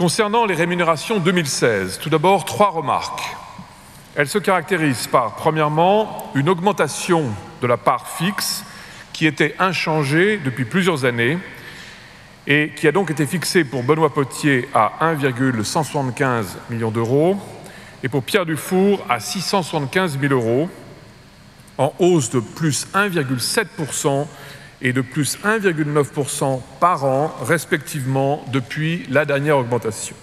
Concernant les rémunérations 2016, tout d'abord, 3 remarques. Elles se caractérisent par, premièrement, une augmentation de la part fixe qui était inchangée depuis plusieurs années et qui a donc été fixée pour Benoît Potier à 1,175 million d'euros et pour Pierre Dufour à 675 000 euros, en hausse de plus 1,7% et de plus 1,9% par an, respectivement, depuis la dernière augmentation.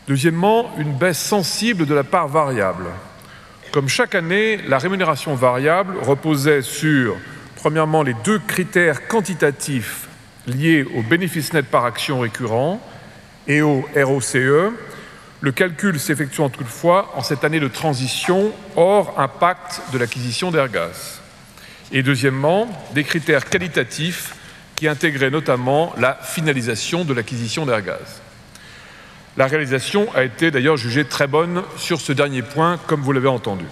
Deuxièmement, une baisse sensible de la part variable. Comme chaque année, la rémunération variable reposait sur, premièrement, les 2 critères quantitatifs liés au bénéfice net par action récurrent et au ROCE, le calcul s'effectuant toutefois en cette année de transition hors impact de l'acquisition d'Airgas. Et deuxièmement, des critères qualitatifs qui intégraient notamment la finalisation de l'acquisition d'Airgas. La réalisation a été d'ailleurs jugée très bonne sur ce dernier point, comme vous l'avez entendu.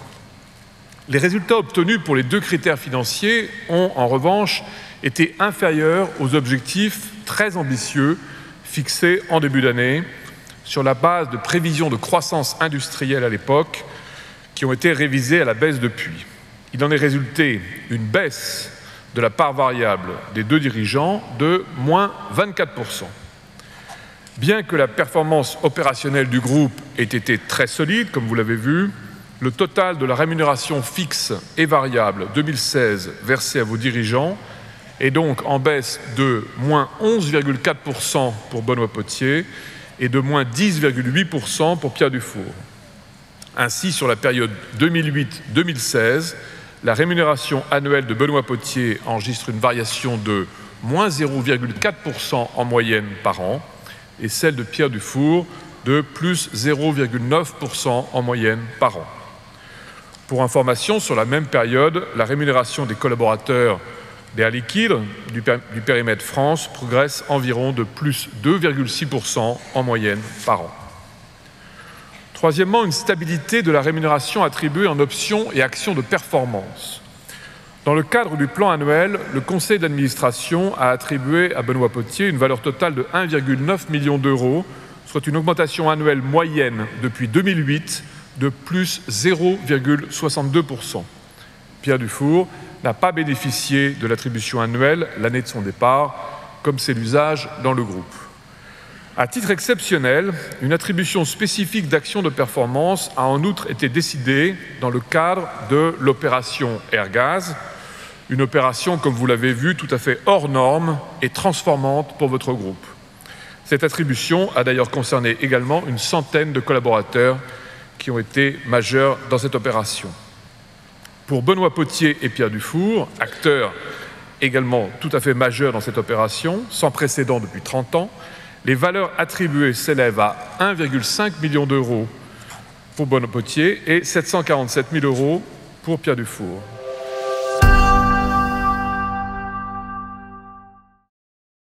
Les résultats obtenus pour les 2 critères financiers ont, en revanche, été inférieurs aux objectifs très ambitieux fixés en début d'année sur la base de prévisions de croissance industrielle à l'époque qui ont été révisées à la baisse depuis. Il en est résulté une baisse de la part variable des 2 dirigeants de moins 24%. Bien que la performance opérationnelle du groupe ait été très solide, comme vous l'avez vu, le total de la rémunération fixe et variable 2016 versée à vos dirigeants est donc en baisse de moins 11,4% pour Benoît Potier et de moins 10,8% pour Pierre Dufour. Ainsi, sur la période 2008-2016, la rémunération annuelle de Benoît Potier enregistre une variation de moins 0,4% en moyenne par an et celle de Pierre Dufour de plus 0,9% en moyenne par an. Pour information, sur la même période, la rémunération des collaborateurs d'Air Liquide, du périmètre France, progresse environ de plus 2,6% en moyenne par an. Troisièmement, une stabilité de la rémunération attribuée en options et actions de performance. Dans le cadre du plan annuel, le conseil d'administration a attribué à Benoît Potier une valeur totale de 1,9 million d'euros, soit une augmentation annuelle moyenne depuis 2008 de plus 0,62%. Pierre Dufour n'a pas bénéficié de l'attribution annuelle l'année de son départ, comme c'est l'usage dans le groupe. À titre exceptionnel, une attribution spécifique d'actions de performance a en outre été décidée dans le cadre de l'opération Airgas, une opération, comme vous l'avez vu, tout à fait hors norme et transformante pour votre groupe. Cette attribution a d'ailleurs concerné également une centaine de collaborateurs qui ont été majeurs dans cette opération. Pour Benoît Potier et Pierre Dufour, acteurs également tout à fait majeurs dans cette opération, sans précédent depuis 30 ans, les valeurs attribuées s'élèvent à 1,5 million d'euros pour Benoît Potier et 747 000 euros pour Pierre Dufour.